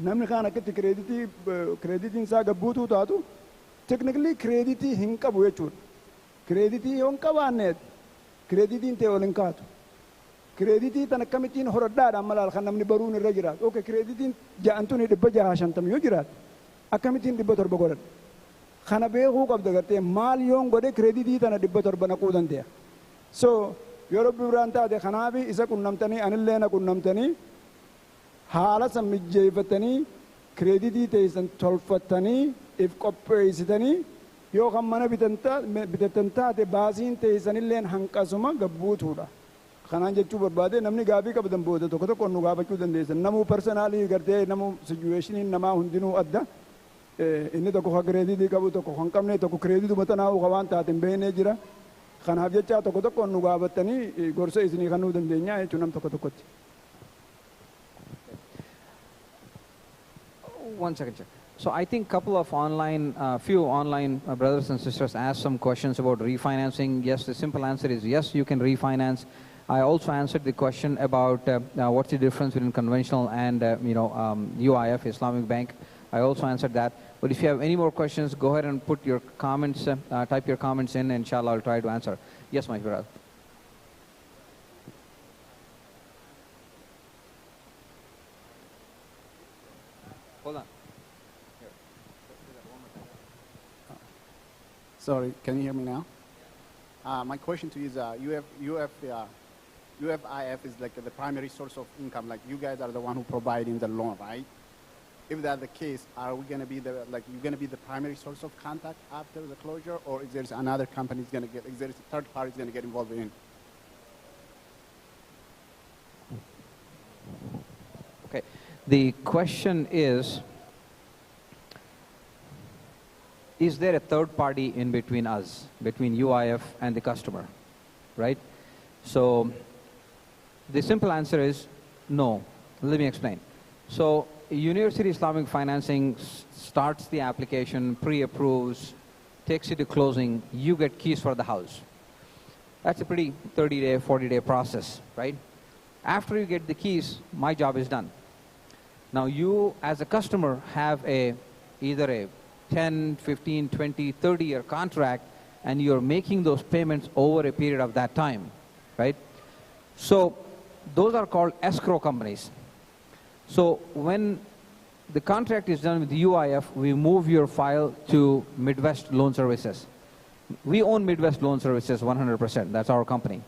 namni kaan akkatti kireeditiin isaa gabbuutuu taatu teknikilii kireeditii hin qabu jechuudha. Kireeditii yoo hin qabaanneet kireeditiin ta'e ol hin kaatu. Kireeditii tan akkamittiin horadhaadhaan malaal kan namni baruun irra jiraatu. Oke kireeditiin ja'antuun 650 yoo jiraatu akkamittiin 700 godhadha. Kana beekuu qabda gartee maal yoon godhe kireeditii tana 700 naquu danda'a. So yoo rabbi biraan taate kanaaf isa qunnamtanii anillee na qunnamtanii haala san mijjeeffatanii kireeditii teessan tolfattanii if qopheessitanii yoo kan mana bitatan taate baasiin teessanilleen hanqasuma gabbuutuudha. Kanaan jechuu barbaade namni gaafii qabdan booda tokko tokko nu gaafachuu dandeessan. Namuu personaalii gartee namuu sijuweeshiniin namaa hundinuu adda. Inni tokko kan kireeditii qabu tokko kan qabne tokko kireedituma tanaa'uu waan taate hin beeknee jira. Kanaaf jecha tokko tokko nu gaafatanii gorsa isinii kennuu dandeenya jechuun nam tokko tokkotti. One second, sir. So I think few online brothers and sisters asked some questions about refinancing. Yes, the simple answer is yes, you can refinance. I also answered the question about what's the difference between conventional and UIF, Islamic Bank. I also answered that. But if you have any more questions, go ahead and put your comments, type your comments in, and inshallah I'll try to answer. Yes, my brother. Hold on. Sorry, can you hear me now? My question to you is, UFIF is like the primary source of income. Like you guys are the one who providing the loan, right? If that's the case, are we going to be you're going to be the primary source of contact after the closure, or is there another company going to is there a third party going to get involved in? Okay. The question is there a third party in between us, between UIF and the customer, right? So the simple answer is no. Let me explain. So University Islamic Financing starts the application, pre-approves, takes you to closing, you get keys for the house. That's a pretty 30-day, 40-day process, right? After you get the keys, my job is done. Now you, as a customer, have either a 10, 15, 20, 30-year contract, and you're making those payments over a period of that time, right? So those are called escrow companies. So when the contract is done with UIF, we move your file to Midwest Loan Services. We own Midwest Loan Services 100%. That's our company.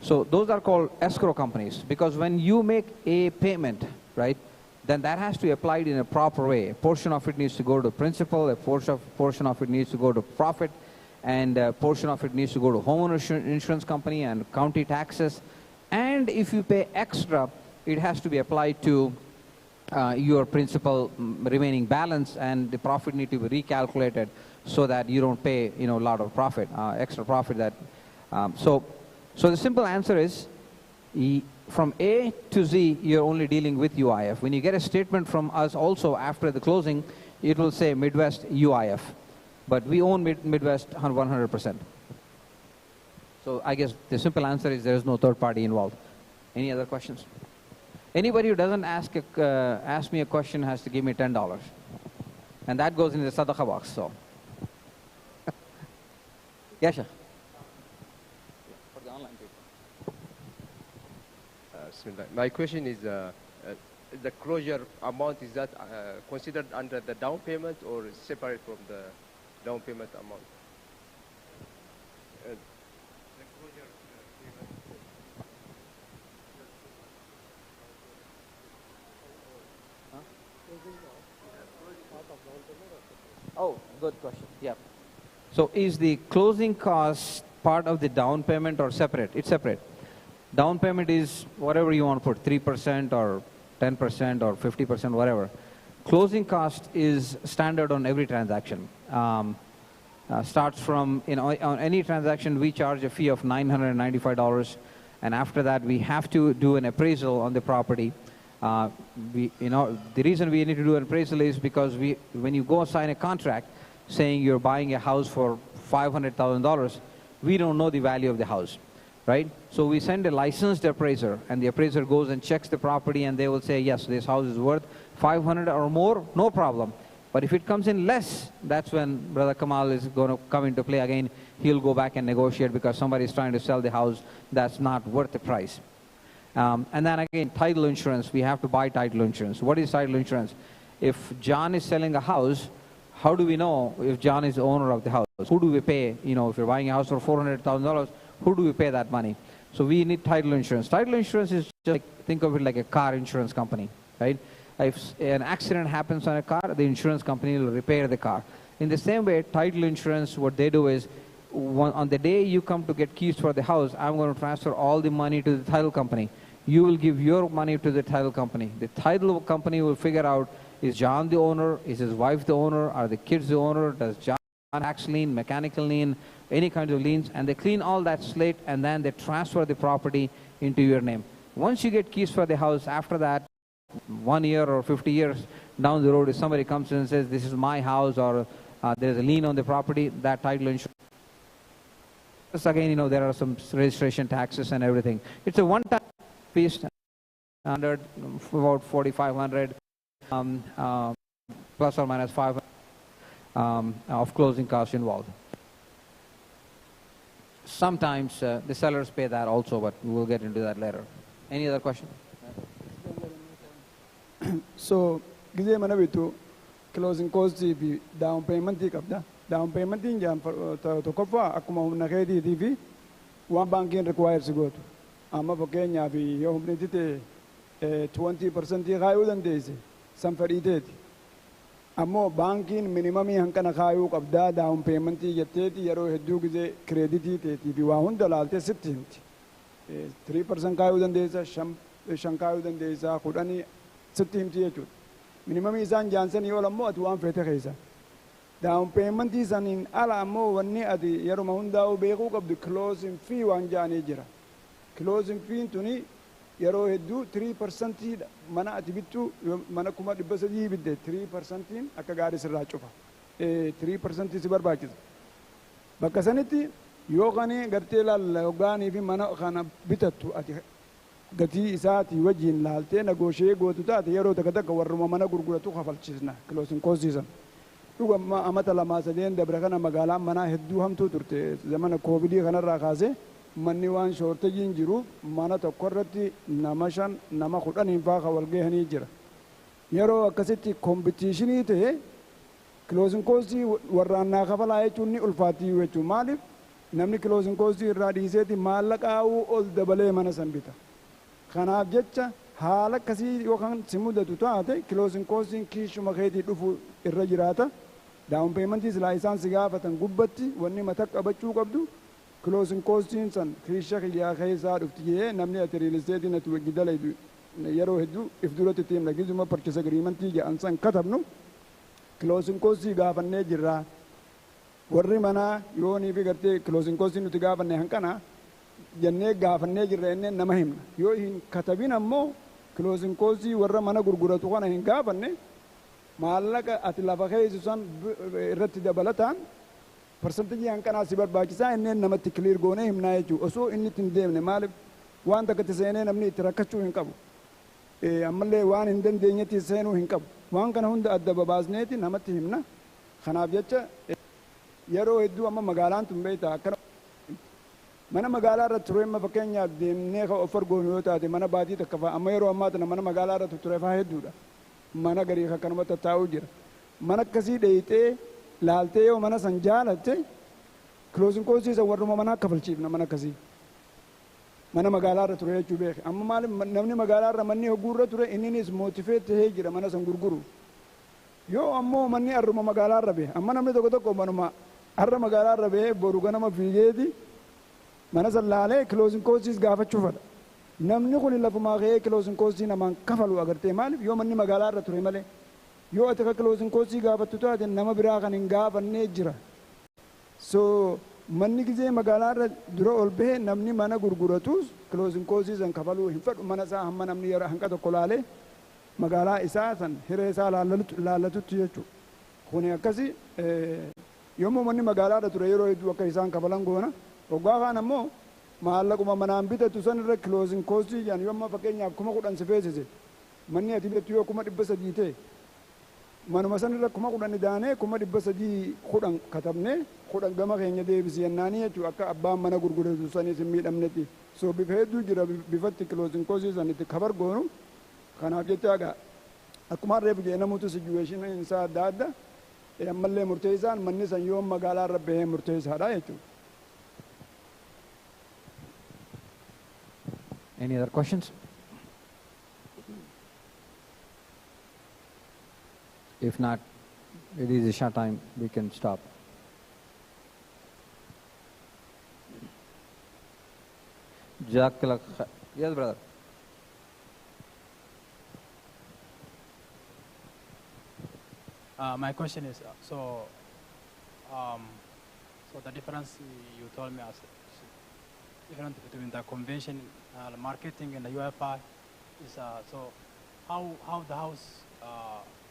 So those are called escrow companies, because when you make a payment, right, then that has to be applied in a proper way. A portion of it needs to go to principal, a portion of it needs to go to profit, and a portion of it needs to go to homeowner insurance company and county taxes. And if you pay extra, it has to be applied to your principal remaining balance, and the profit need to be recalculated so that you don't pay, a lot of profit, extra profit. So the simple answer is, from A to Z, you're only dealing with UIF. When you get a statement from us also after the closing, it will say Midwest UIF. But we own Midwest 100%. So I guess the simple answer is there is no third party involved. Any other questions? Anybody who doesn't ask me a question has to give me $10. And that goes in the sadaqah box. So. Yes, sir. For the online people. My question is, the closure amount, is that considered under the down payment or separate from the down payment amount? The closure payment. Oh, good question. Yeah. So is the closing cost part of the down payment or separate? It's separate. Down payment is whatever you want to put, 3% or 10% or 50%, whatever. Closing cost is standard on every transaction. Starts from, on any transaction, we charge a fee of $995, and after that, we have to do an appraisal on the property. The reason we need to do an appraisal is because when you go sign a contract saying you're buying a house for $500,000, we don't know the value of the house, right? So we send a licensed appraiser, and the appraiser goes and checks the property, and they will say, yes, this house is worth 500 or more, no problem. But if it comes in less, that's when Brother Kamal is going to come into play again. He'll go back and negotiate because somebody is trying to sell the house that's not worth the price. And then again, title insurance, we have to buy title insurance. What is title insurance? If John is selling a house, how do we know if John is the owner of the house? Who do we pay? If you're buying a house for $400,000, who do we pay that money? So we need title insurance. Title insurance is just like, think of it like a car insurance company, right? If an accident happens on a car, the insurance company will repair the car. In the same way, title insurance, what they do is, on the day you come to get keys for the house, I'm going to transfer all the money to the title company. You will give your money to the title company. The title company will figure out, is John the owner? Is his wife the owner? Are the kids the owner? Does John tax lien, mechanical lien, any kind of liens? And they clean all that slate, and then they transfer the property into your name. Once you get keys for the house, after that, 1 year or 50 years down the road, if somebody comes in and says, this is my house, or there's a lien on the property, that title insurance. Again, there are some registration taxes and everything. It's a one-time fees, under about $4,500, plus or minus $500 of closing costs involved. Sometimes the sellers pay that also, but we'll get into that later. Any other question? So, gize mana bitu closing costs fi down payment qabda. Down payment jam to kofa akuma humna kedi fi one banking requires go to. Amma fakenya fi yo humni tite 20% gayu dan dese sam faride. Ammo banking minimum hankana gayu qabda down payment yetteti yaro heddu gize credit tete fi wa hunda lalte 60 3% gayu dan desa shankayu dan desa khudani 60 jechuudha. Minimum isaan jaansan yoo lammoo ati waan feete keessa. Down payment isaaniin ala ammoo wanni ati yeruma hundaa'u beekuu qabdu closing fee waan jaanii jira. Closing fee tuni yeroo hedduu 3% mana ati bittu mana 300,000 bidde 3% akka gaarii sirraa cufa. 3% si barbaachisa. bakka sanitti yoo qanii gartee laalogaanii fi mana kana bitattu ati gatii isaatii wajjin laaltee nagooshee gootu taate yeroo takka takka warruma mana gurguratu kafalchiisna kiloosin koosiisan dhuga amata lamaa sadeen dabre kana magaalaan manaa hedduu hamtuu turte zamana koovidii kanarraa kaasee manni waan shoortejiin jiru mana tokko irratti nama 5 nama 10 faa ka walgahanii jira yeroo akkasitti kompitiishinii ta'e kiloosin koosii warraan naa kafalaa jechuun ni ulfaatii jechuun maaliif namni kiloosin koosii irraa dhiiseeti maallaqaa'uu ol dabalee mana san bita kanaaf jecha haala akkasii yookaan si mudatu taate kiloosin koosiin kiishuma keetii dhufu irra jiraata daawun peementii silaa isaan si gaafatan gubbatti wanni mata qabachuu qabdu kiloosin koosiin san kiisha kiyyaa keessaa dhufti jee namni ati riilisteetiin ati wajji dalaydu yeroo hedduu if duratti ittiin dhagizuma parchisa agriimentii jedhan san katabnu kiloosin koosii gaafannee jirra warri manaa yoonii fi gartee kiloosin koosii nuti gaafanne hanqana jennee gaafannee jirra ennee nama himna yoo hin katabin ammoo kiloosin koosii warra mana gurguratu kana hin gaafanne maallaqa ati lafa keeysu san irratti dabalataan parsantajii hanqanaa si barbaachisaa inneen namatti kiliir goonee himnaa jechuu osoo inni ittiin deemne maaliif waan takkatti seenee namni itti rakkachuu hin qabu ammallee waan hin dandeenyetti seenuu hin qabu waan kana hunda adda babaasneeti namatti himna kanaaf jecha yeroo hedduu amma magaalaan tun beeyta akkana mana magaalaa irratti ture amma fakkeenyaaf deemnee ka of argoonu yoo taate mana baatii takka fa'a amma yeroo ammaa tana mana magaalaa irratti ture faa hedduudha mana garii akkanuma tattaa'uu jira mana akkasii dheeyxee laaltee yoo mana san jaalatte kiloosin koosii san warruma manaa kafalchiifna mana akkasii mana magaalaa irra ture jechuu beeke amma maali namni magaalaa irra manni hogguu irra ture inninis mootifeet tahee jira mana san gurguru yoo ammoo manni arruma magaalaa irra behe amma namni tokko tokko manuma arra magaalaa irra behe boru ganama fiigeeti mana san laalee kiloosin koosiis gaafachuu fadha namni kun lafumaa ka'ee kiloosin koosii namaan kafalu agartee maaliif yoo manni magaalaa irra ture malee yoo ati ka kiloosin koosii gaafattu taate nama biraa kan hin gaafannee jira so manni gizee magaalaa irra dura ol bahe namni mana gurguratus kiloosin koosii san kafaluu hin fedhu mana isaa hamma namni yeroo hanqa tokko laalee magaalaa isaa san hiree isaa laallatutti jechuudha kuni akkasi yommuu manni magaalaa irra ture yeroo hedduu akka isaan kafalan goona waggaa kaan ammoo maallaquma manaan bitatu san irra kiloosin koosii jedhan yommuu fakkeenyaaf 10,000 si feesise manni ati bitattu yoo 300 ta'e manuma san irra 10,000 daanee 310 katabne 10 gama keenya deebisi yennaanii jechuudha akka abbaan mana gurguratu sanis hin miidhamnetti so bifa hedduu jira bifatti kiloosin koosii san itti kafar goonu kanaaf jecha akkuma reefu jee namutu sijuweeshinii isaa adda adda ammallee murteessaan manni san yoo magaalaa irra bahee murteessaadha jechuudha. Any other questions? If not, it is a short time, we can stop. Jazakallah. Yes, brother. My question is, so the difference you told me as different between the conventional marketing and the UFI is so how the house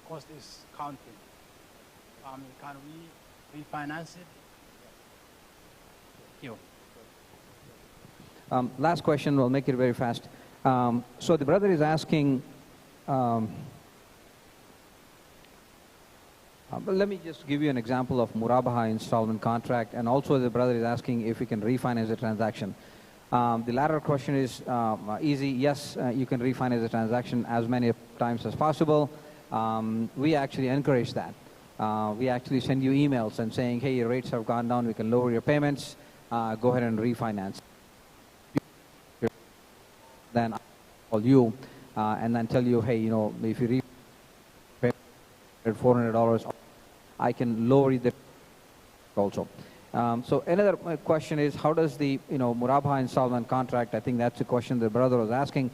cost is counted. Can we refinance it? Thank you. Last question, we'll make it very fast. So the brother is asking, let me just give you an example of Murabaha installment contract, and also the brother is asking if we can refinance the transaction. The latter question is easy. Yes, you can refinance the transaction as many times as possible. We actually encourage that. We actually send you emails and saying, hey, your rates have gone down, we can lower your payments, go ahead and refinance. Then I'll call you and then tell you, hey, you know, if you repay $400, I can lower the also. So another question is, how does the Murabaha installment contract? I think that's the question the brother was asking.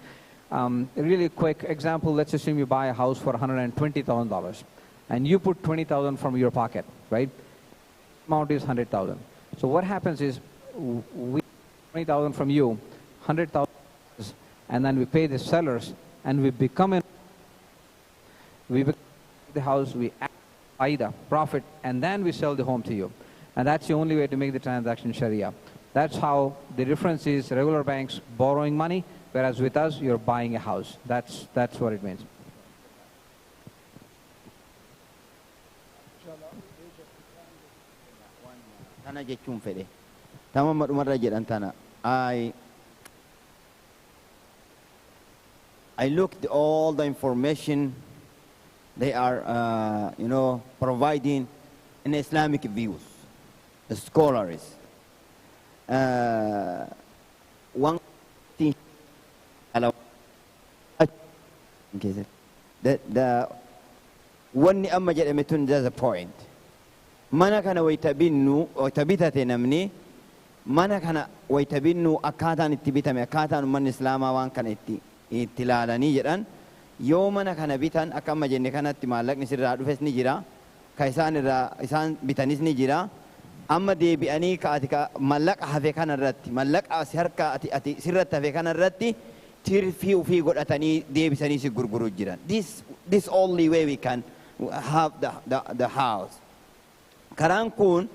A really quick example: let's assume you buy a house for $120,000, and you put $20,000 from your pocket, right? Amount is $100,000. So what happens is, we $20,000 from you, $100,000, and then we pay the sellers, and we become the house, we buy the profit, and then we sell the home to you. And that's the only way to make the transaction Sharia. That's how the difference is regular banks borrowing money, whereas with us, you're buying a house. That's what it means. Tana jechuun fedhe. Tamama dhumarra jedhan tana. I looked all the information they are, providing in Islamic views, the scholars. One thing, the one amma jedhame tun there's a point. Mana kana waytabinnu waytabitate namni mana kana waytabinnu akkaataan itti bitame akkaataan ummanni islaamaa waan kana itti ilaalanii jedhan yoo mana kana bitan akka amma jenne kanatti maallaqni sirraa dhufes ni jira ka isaan bitanis ni jira amma deebi'anii ka ati maallaqa hafe kana irratti maallaqa si harka ati sirratti hafe kana irratti tirfii ufii godhatanii deebisanii si gurguruu jiran. This only way we can have the house. Karaan kun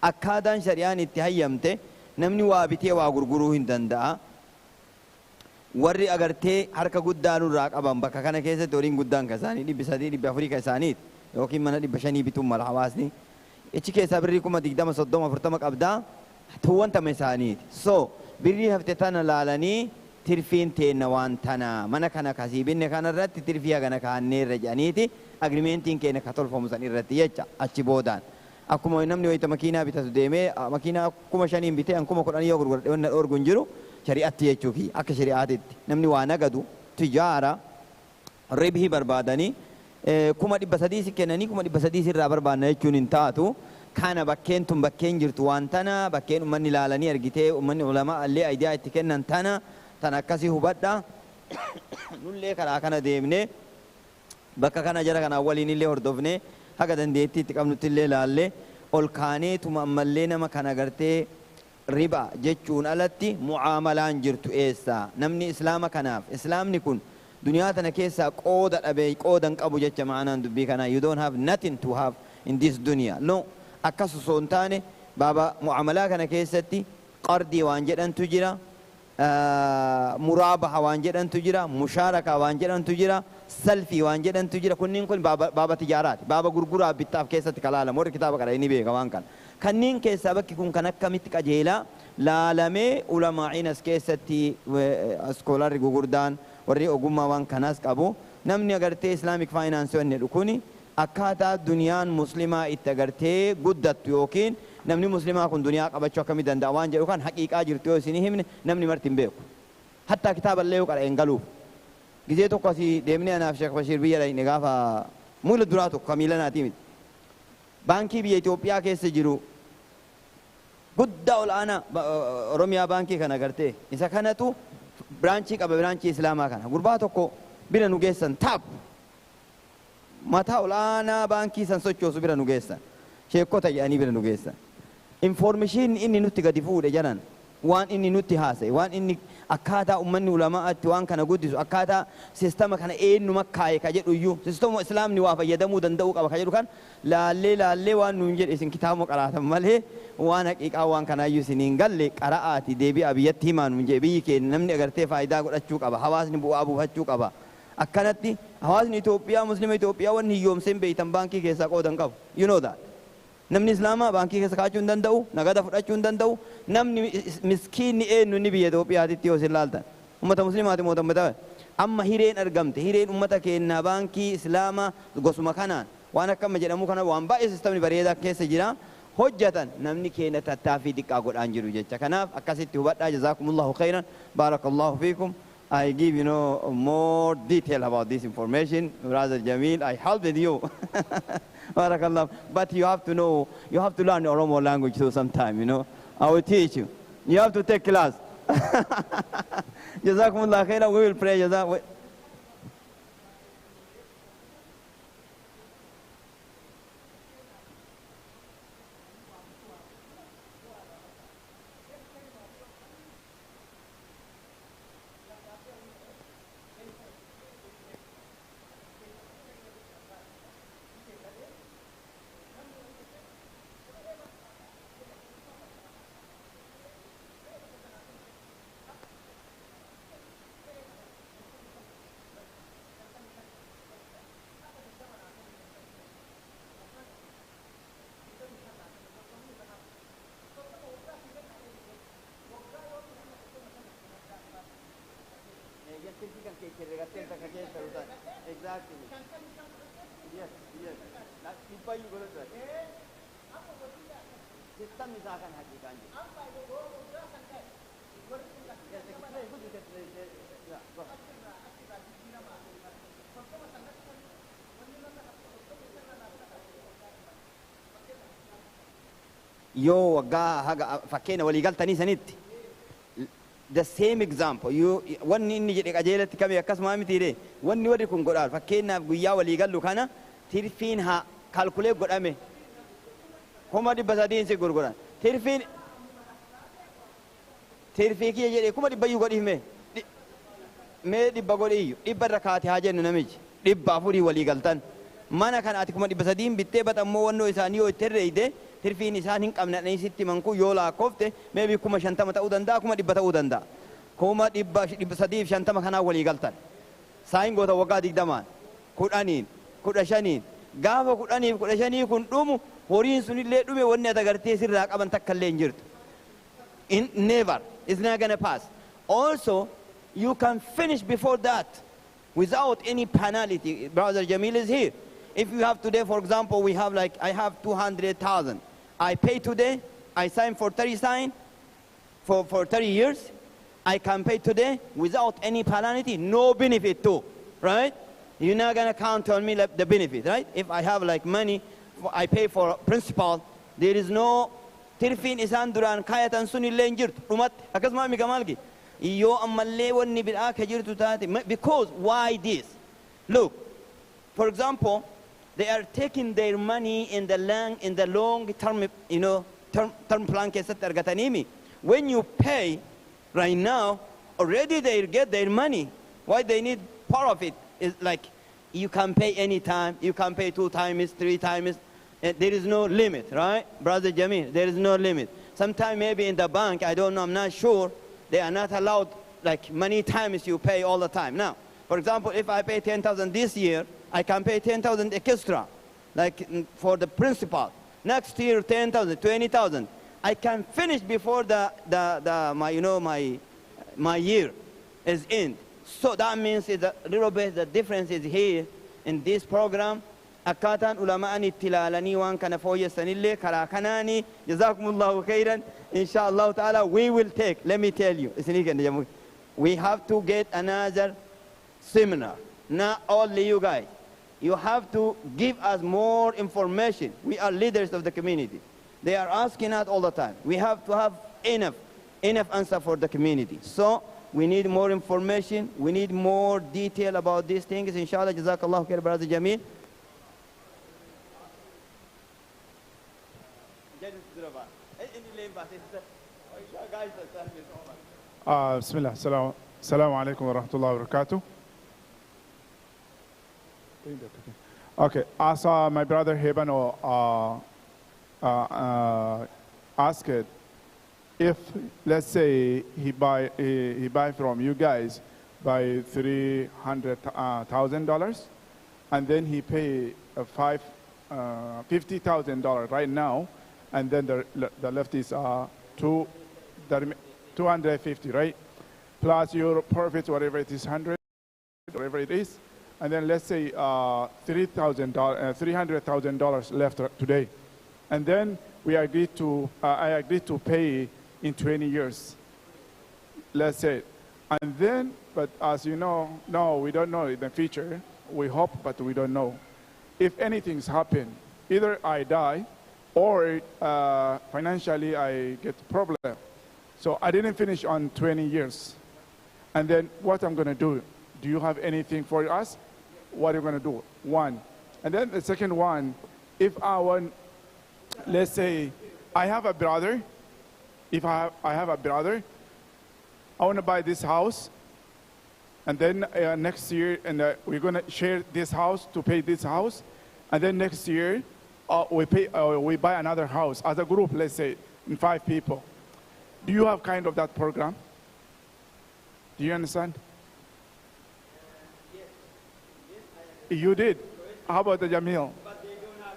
akkaataan shari'aan itti hayyamte namni waa bitee waa gurguruu hin danda'a. Warri agartee harka guddaan irraa qaban bakka kana keessatti horiin guddaan ka isaanii 300 400 ka isaaniiti yookiin mana 500 bituun mala hawaasni ichi keessaa birrii 20 30 30 40 qabdaa tuwwantama isaaniiti. So birrii hafte tana laalanii tirfiin teenna waan tana mana kana kasii binne kana irratti tirfii hagana kaannee irra jedhaniiti agrimentiin keenya ka tolfamu san irratti jecha achi boodaan akkuma namni wayita makiinaa bitatu deemee makiinaa 5,000 bitee 10,000 yoo gurgurate wanna dhorgu hin jiru shari'atti jechuufi akka shari'aatitti namni waa nagadu tijaara ribhii barbaadanii 300 si kennanii 300 irraa barbaadna jechuun hin taatu. Kana bakkeen tun bakkeen jirtu waan tana bakkeen ummanni ilaalanii argitee ummanni ulamaa illee ayidiyaa itti kennan tana akkasii hubadha. Nullee karaa kana deemnee bakka kana jara kana waliin illee hordofnee haga dandeettii itti qabnutti illee laallee ol kaanee tuma ammallee nama kana gartee riba jechuun alatti mu'aamalaan jirtu eessa namni islaama kanaaf islaamni kun duniyaa tana keessaa qooda dhabee qoodan qabu jecha ma'anaan dubbii kana you don't have nothing to have in this dunya no akkas osoo hin taane baaba mu'aamalaa kana keessatti qardii waan jedhantu jira muraabaha waan jedhantu jira mushaaraka waan jedhantu jira salfii waan jedhantu jira kunniin kun baaba tijaaraati baaba gurguraa bittaaf keessatti kalaalamu warri kitaaba qara inni beeka waan kana kanneen keessaa bakki kun kan akkamitti qajeelaa laalamee ulamaa'iin as keessatti askoolarri gugurdaan warri ogummaa waan kanaas qabu namni agartee islaamic finance wanne dhukuni akkaataa duniyaan muslimaa itti agartee guddattu yookiin namni muslimaa kun duniyaa qabachuu akkamii danda'a waan jedhu kan haqiiqaa jirtu yoo isinii himne namni marti hin beeku hatta kitaaba illee qara engaluuf gizee tokko asii deemnee anaaf Sheekh Bashiir biyya dhaqne gaafa muula duraa tokko kamiilanaatii miti baankii biyya Itoophiyaa keessa jiru guddaa ol'aanaa Oromiyaa baankii kana agartee isa kanatu biraanchii qaba biraanchii islaamaa kana gurbaa tokko bira nu geessan taap mataa ol'aanaa baankii san sochoosu bira nu geessan sheekota jedhanii bira nu geessan information inni nutti gadi fuudhe jaran waan inni nutti haasa'e waan inni akkaataa ummanni ulamaatti waan kana guddisu akkaataa sistema kana eenyuma kaa'e ka jedhu iyyuu sistema islaamni waa fayyadamuu danda'uu qaba ka jedhu kan laallee waan nuun jedhe isin kitaabuma qaraatan malee waan haqiiqaa waan kanaayyuu isiniin galle qara'aati deebi'a biyyatti himaa nuun jedhe biyyi keenya namni agartee faayidaa godhachuu qaba hawaasni bu'aa buufachuu qaba akkanatti hawaasni Itoophiyaa muslima Itoophiyaa wanni hiyyoomseen beeytan baankii keessaa qoodan qabu you know that namni islaamaa baankii keessa kaachuu hin danda'u nagada fudhachuu hin danda'u namni miskiinni eenyu ni biyya Itoophiyaatitti yoo ilaaltan ummata muslimaati mootummaa amma hireen argamte hireen ummata keenyaa baankii islaamaa gosuma kanaan waan akkama jedhamu kana waan baay'ee sistemni bareedaa keessa jira hojjatan namni keenya tattaaffii xiqqaa godhaan jiru jecha kanaaf akkasitti hubadhaa jazakumullahu khairan barakallahu fiikum I give more detail about this information. Brother Jamil, I helped you. Barakallah. But you have to know, you have to learn Oromo language too sometime, I will teach you. You have to take class. Jazakumullah khairan. We will pray. Exactly. Yes, yes. That's people you go to. System is akan hakikan. Yes, yeah, go. Yoo waggaa haga fakkeenya walii galtanii sanitti the same example wanni inni jedhe qajeelatti kame akkasuma mitiire wanni warri kun godhaan fakkeenyaaf guyyaa walii gallu kana tirfiin haa kalkulee godhame 300 si gurguran tirfii kiyya jedhe 100 godhiif mee 100 godhiiyyu 100 irra kaate haa jennu namichi 400 walii galtan mana kana ati 300 bittee baxammoo wannoo isaanii yoo itti herreeyde tirfiin isaan hin qabne sitti manku yoo lakkoofte maybe 50 ta'uu danda'a 100 ta'uu danda'a 350 kanaa walii galtan saayin goota waggaa 20 10 15 gaafa 10 15 kun dhumu horiin sunillee dhume wanni ati agartee sirraa qaban takka illee hin jirtu never it's not gonna pass also you can finish before that without any penalty. Brother Jamil is here. If you have today, for example, we have like, I have 200,000. I pay today, I sign for 30 for 30 years. I can pay today without any penalty, no benefit too, right? You're not gonna count on me like the benefit, right? If I have like money, I pay for principal, there is no tirfin isan duran kayatan suni lenjir umat akasma mi gamalgi iyo amalle wonni bid'a kajirtu tati because why this? Look, for example, they are taking their money in the long term, you know, term plan kesat argatanimi. When you pay right now, already they get their money. Why they need part of it? Is like you can pay any time, you can pay 2 times, 3 times. There is no limit, right? Brother Jamil, there is no limit. Sometime maybe in the bank, I don't know, I'm not sure, they are not allowed like many times you pay all the time. Now, for example, if I pay 10,000 this year, I can pay 10,000 extra, like for the principal. Next year, 10,000, 20,000. I can finish before my year is end. So that means it's a little bit the difference is here in this program. Akkatan ulamaan ittilalani waan kana fooyessanillee karaa kanaani jazakumullahu khairan inshallah ta'ala we will take, let me tell you, we have to get another seminar. Not only you guys, you have to give us more information. We are leaders of the community. They are asking us all the time. We have to have enough answer for the community. So we need more information. We need more detail about these things. Inshallah, jazakallahu khair, Brother Jamil. Bismillah. Assalamu alaikum wa rahmatullahi wa barakatuh. Okay, as my brother Hebano asked, if let's say he buy from you guys by $300,000, and then he pay $50,000 right now, and then the left is 250, right? Plus your profits, whatever it is, 100, whatever it is. And then let's say $300,000 left today. And then we agreed to, I agreed to pay in 20 years, let's say. And then, but as you know, no, we don't know in the future. We hope, but we don't know. If anything's happened, either I die or financially I get problem. So I didn't finish on 20 years. And then what I'm gonna do you have anything for us? What are you gonna do? One. And then the second one, if I want, let's say I have a brother, if I have a brother, I wanna buy this house, and then next year, and we're gonna share this house to pay this house, and then next year, we buy another house as a group, let's say, in 5 people. Do you have kind of that program? Do you understand? Yes. You did? How about the Jamil? But they don't have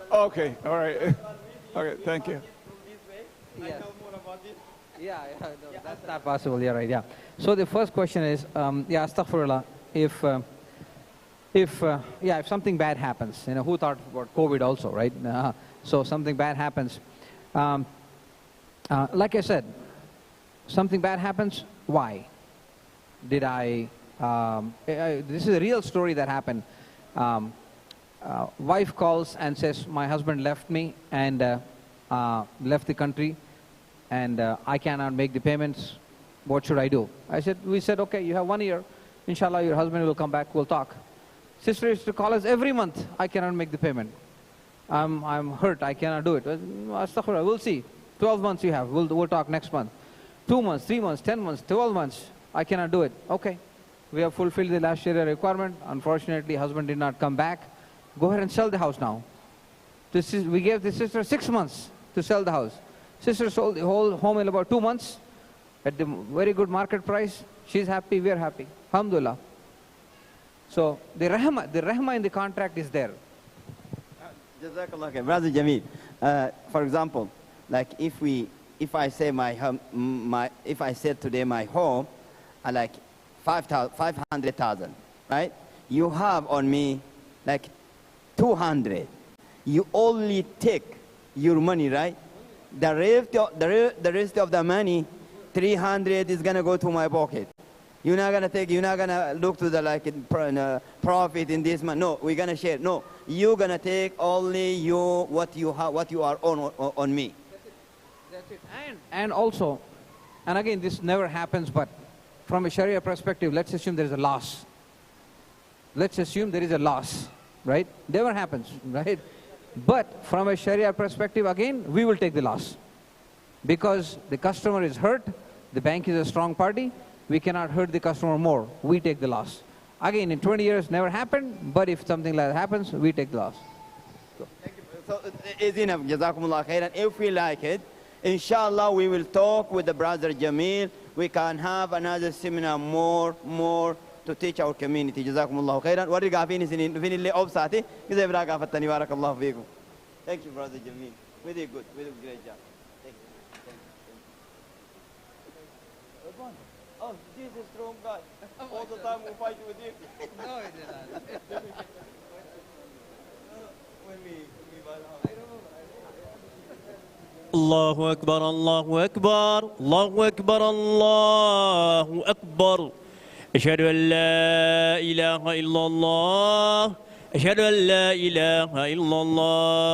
it. Okay, all right. Okay, thank you. I know more about this. Yeah, no, that's not possible. Yeah, right. Yeah. So the first question is, yeah, astaghfirullah. If something bad happens, who thought about COVID also, right? So something bad happens. Like I said, something bad happens. Why? This is a real story that happened. Wife calls and says, my husband left me and left the country, and I cannot make the payments. What should I do? We said, okay, you have 1 year. Inshallah, your husband will come back. We'll talk. Sister used to call us every month. I cannot make the payment. I'm hurt. I cannot do it. Astaghfirullah, we'll see. 12 months you have. We'll talk next month. 2 months, 3 months, 10 months, 12 months. I cannot do it. Okay. We have fulfilled the last Sharia requirement. Unfortunately, husband did not come back. Go ahead and sell the house now. We gave the sister 6 months to sell the house. Sister sold the whole home in about 2 months at the very good market price. She's happy. We're happy. Alhamdulillah. So the rahmah in the contract is there. Jazakallah khair. Brother Jamil, for example, like if I say if I said today my home, like 500,000, right? You have on me like 200. You only take your money, right? The rest of the money, 300 is gonna go to my pocket. You're not gonna look to the profit in this month. No, we're gonna share. No, you're gonna take only what you are on me. That's it. And also, and again, this never happens, but from a Sharia perspective, let's assume there is a loss. Let's assume there is a loss, right? Never happens, right? But from a Sharia perspective, again, we will take the loss. Because the customer is hurt, the bank is a strong party, we cannot hurt the customer more. We take the loss. Again, in 20 years, never happened, but if something like that happens, we take the loss. So it's enough. Jazakumullah khairan. If we like it, inshallah, we will talk with the brother Jamil. We can have another seminar more to teach our community. Jazakumullah khairan. What regafini finille obsati? Gize braga fatani barakallahu fiikum. Thank you, brother Jamil. We did good. We did a great job. Thank you. Thank you. Oh, this is a strong guy. All the time we fight with him. No, it is not. الله أكبر الله أكبر الله أكبر الله أكبر أشهد أن لا إله إلا الله أشهد أن لا إله إلا الله